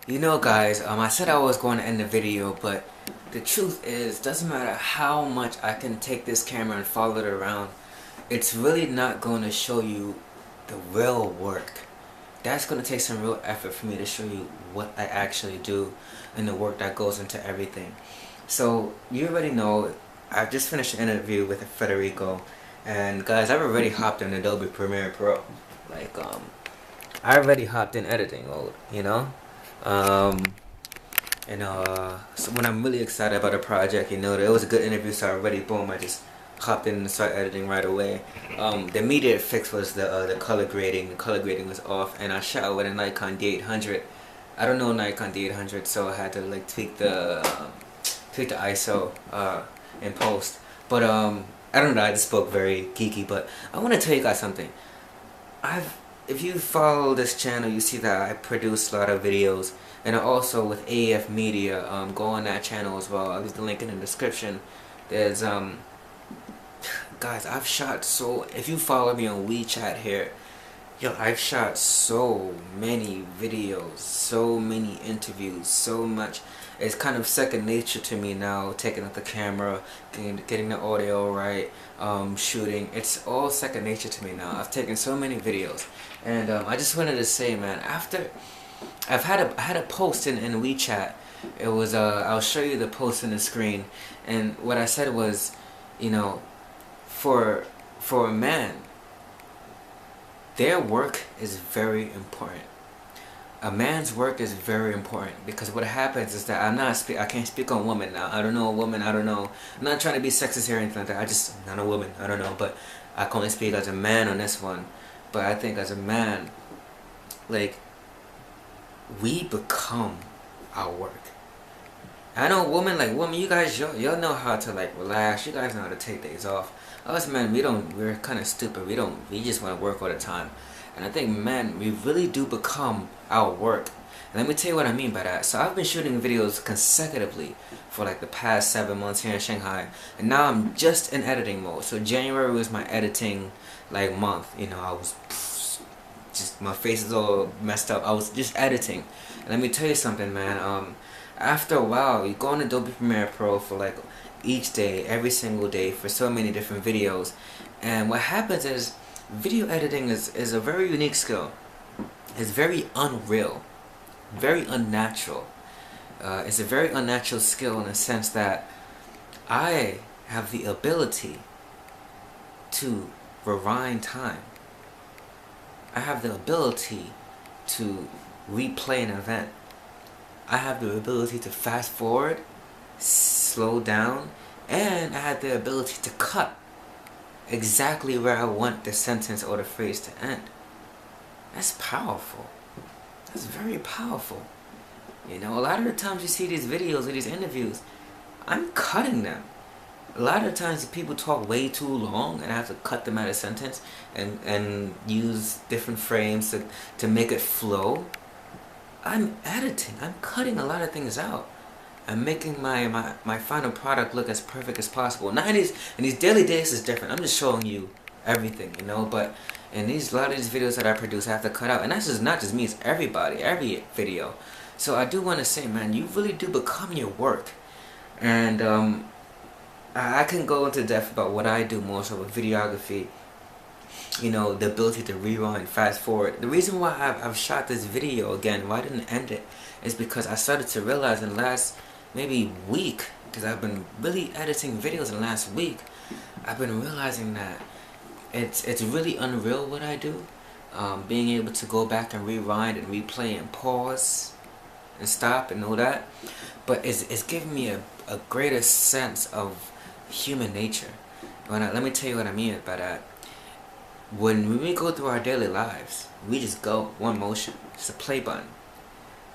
Guys, I said I was going to end the video, but the truth is, doesn't matter how much I can take this camera and follow it around, it's really not going to show you the real work. That's going to take some real effort for me to show you what I actually do and the work that goes into everything. So, you already know, I've just finished an interview with Federico, and guys, I've already hopped in Adobe Premiere Pro. Like, I already hopped in editing mode. Um, so when I'm really excited about a project, it was a good interview, so already, boom, I just hopped in and started editing right away. The immediate fix was the color grading. The color grading was off, and I shot with a Nikon D800. I don't know Nikon D800, so I had to like tweak the ISO in post. But I don't know. I just spoke very geeky, but I want to tell you guys something. If you follow this channel, you see that I produce a lot of videos, and also with AF Media, go on that channel as well. I'll leave the link in the description. There's guys, I've shot if you follow me on WeChat here, yo, I've shot so many videos, so many interviews, so much. It's kind of second nature to me now, taking up the camera, getting the audio right, shooting. It's all second nature to me now. I've taken so many videos, and I just wanted to say, man, after I had a post in WeChat. It was I'll show you the post on the screen, and what I said was, you know, for a man, their work is very important. A man's work is very important, because what happens is that I can't speak on women now. I don't know a woman. I don't know. I'm not trying to be sexist here or anything like that. I'm not a woman. I don't know, but I can only speak as a man on this one. But I think as a man, like, we become our work. I know women, you guys, y'all know how to like relax. You guys know how to take days off. Us men, we're kind of stupid. We just want to work all the time. And I think men, we really do become our work. And let me tell you what I mean by that. So I've been shooting videos consecutively for like the past 7 months here in Shanghai. And now I'm just in editing mode. So January was my editing like month. I was just, my face is all messed up. I was just editing. And let me tell you something, man. After a while, you go on Adobe Premiere Pro for like each day, every single day, for so many different videos. And what happens is, video editing is a very unique skill. It's very unreal, very unnatural. It's a very unnatural skill in the sense that I have the ability to rewind time. I have the ability to replay an event. I have the ability to fast forward, slow down, and I have the ability to cut exactly where I want the sentence or the phrase to end. That's powerful. That's very powerful. A lot of the times you see these videos or these interviews, I'm cutting them. A lot of times people talk way too long, and I have to cut them out of a sentence and use different frames to make it flow. I'm editing. I'm cutting a lot of things out. I'm making my final product look as perfect as possible. Now in these daily days is different. I'm just showing you everything, But in a lot of these videos that I produce, I have to cut out, and that's just not just me. It's everybody, every video. So I do want to say, man, you really do become your work, and I can go into depth about what I do more so with videography. The ability to rewind, fast forward. The reason why I've shot this video again, why I didn't end it, is because I started to realize in the last maybe week, because I've been really editing videos in the last week, I've been realizing that it's really unreal what I do. Being able to go back and rewind and replay and pause and stop and all that. But it's giving me a greater sense of human nature. Let me tell you what I mean by that. When we go through our daily lives, we just go one motion, just a play button.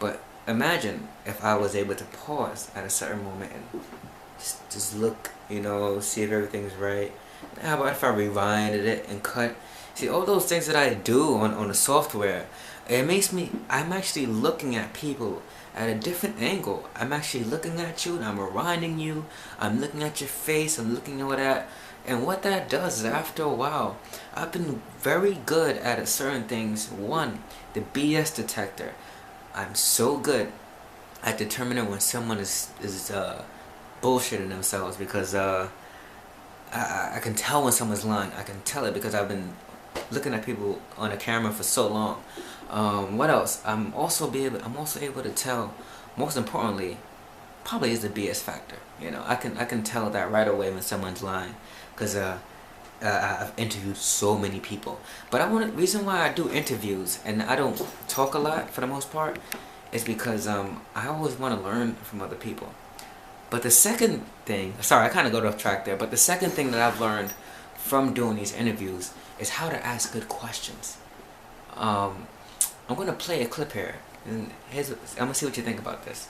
But imagine if I was able to pause at a certain moment and just look, see if everything's right. How about if I rewinded it and cut? See, all those things that I do on the software, I'm actually looking at people at a different angle. I'm actually looking at you and I'm rewinding you. I'm looking at your face, I'm looking at all that. And what that does is, after a while, I've been very good at certain things. One, the BS detector. I'm so good I determine it when someone is bullshitting themselves, because I can tell when someone's lying. I can tell it because I've been looking at people on a camera for so long. What else? I'm also able to tell. Most importantly, probably is the BS factor. You know, I can tell that right away when someone's lying, because I've interviewed so many people. But reason why I do interviews and I don't talk a lot for the most part is because I always want to learn from other people. But the second thing, sorry, I kind of got off track there, but the second thing that I've learned from doing these interviews is how to ask good questions. I'm going to play a clip here, and I'm going to see what you think about this.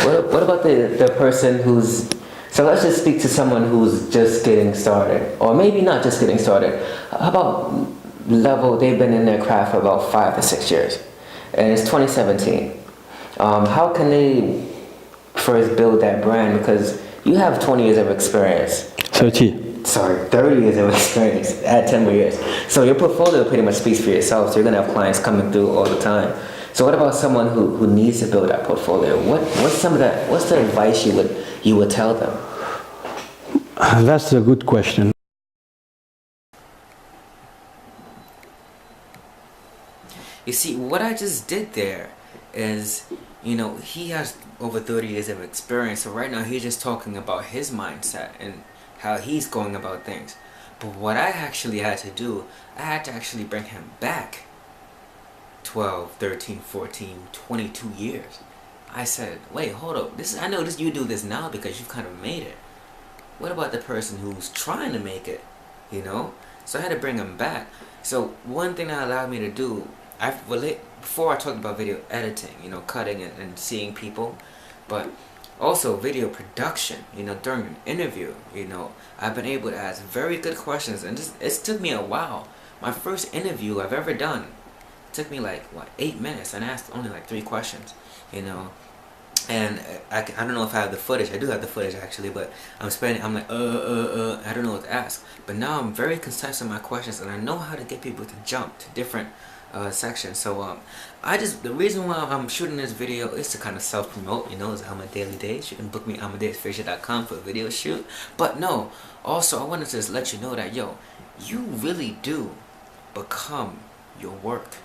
What about the person who's, so let's just speak to someone who's just getting started, or maybe not just getting started. How about level, they've been in their craft for about 5 to 6 years, and it's 2017. How can they first build that brand? Because you have 20 years of experience. 30 years of experience. Add 10 more years. So your portfolio pretty much speaks for yourself. So you're gonna have clients coming through all the time. So what about someone who needs to build that portfolio? What's the advice you would tell them? That's a good question. You see, what I just did there is, you know, he has over 30 years of experience. So right now he's just talking about his mindset and how he's going about things. But what I actually had to do, I had to actually bring him back 12, 13, 14, 22 years. I said, wait, hold up. I know you do this now because you've kind of made it. What about the person who's trying to make it, you know? So I had to bring him back. So one thing that allowed me to do, before I talked about video editing, you know, cutting and seeing people, but also video production, you know, during an interview, you know, I've been able to ask very good questions, and it took me a while. My first interview I've ever done took me like, 8 minutes, and I asked only like 3 questions, you know. And I don't know if I have the footage. I do have the footage actually, but I'm like, I don't know what to ask. But now I'm very concise in my questions, and I know how to get people to jump to different sections. So the reason why I'm shooting this video is to kind of self-promote, you know, is I'm a Daily Days. You can book me at AmadeusFisher.com for a video shoot. But no, also I wanted to just let you know that, yo, you really do become your work,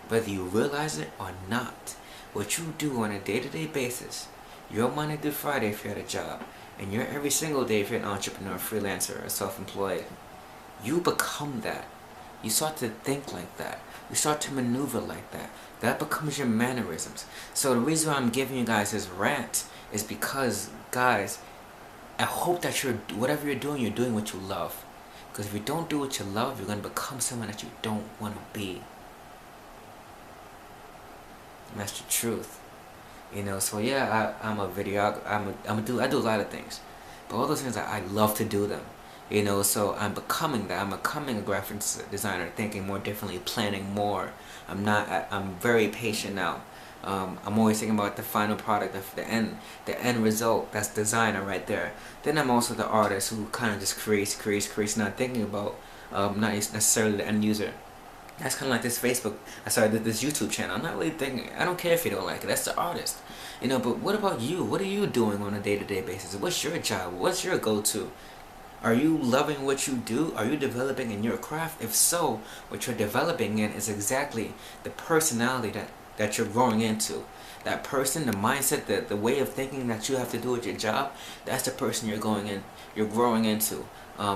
whether you realize it or not. What you do on a day-to-day basis, you're Monday through Friday if you're at a job, and you're every single day if you're an entrepreneur, freelancer, or self-employed. You become that. You start to think like that. You start to maneuver like that. That becomes your mannerisms. So the reason why I'm giving you guys this rant is because, guys, I hope that whatever you're doing what you love. Because if you don't do what you love, you're going to become someone that you don't want to be. And that's the truth, you know. So yeah, I'm a video. I do a lot of things, but all those things I love to do them, you know. So I'm becoming that. I'm becoming a graphic designer, thinking more differently, planning more. I'm very patient now. I'm always thinking about the final product, the end result. That's designer right there. Then I'm also the artist who kind of just creates, not thinking about not necessarily the end user. That's kind of like this this YouTube channel. I'm not really thinking, I don't care if you don't like it, that's the artist, you know. But what about you? What are you doing on a day-to-day basis? What's your job? What's your go-to? Are you loving what you do? Are you developing in your craft? If so, what you're developing in is exactly the personality that you're growing into. That person, the mindset, the way of thinking that you have to do with your job, that's the person you're growing into.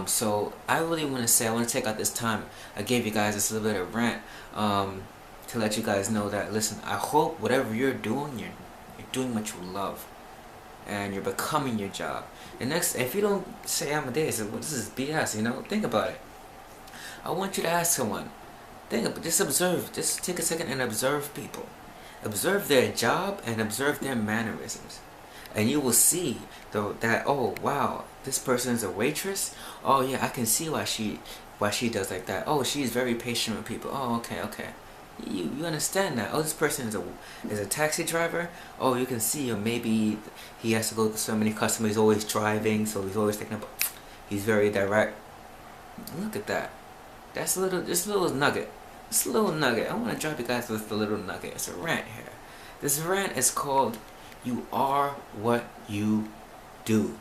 So I really want to say, I want to take out this time. I gave you guys this little bit of rant to let you guys know that, listen, I hope whatever you're doing, you're doing what you love, and you're becoming your job. And next, if you don't say Amadeus, well, this is BS, you know, think about it. I want you to ask someone. Just observe. Just take a second and observe people. Observe their job and observe their mannerisms. And you will see that, oh wow, this person is a waitress. Oh yeah, I can see why she does like that. Oh, she's very patient with people. Oh, okay. You understand that. Oh, this person is a taxi driver. Oh, you can see, or maybe he has to go to so many customers. He's always driving, so he's always thinking about. He's very direct. Look at that. That's this little nugget. This little nugget. I want to drop you guys with a little nugget. It's a rant here. This rant is called "You Are What You Do."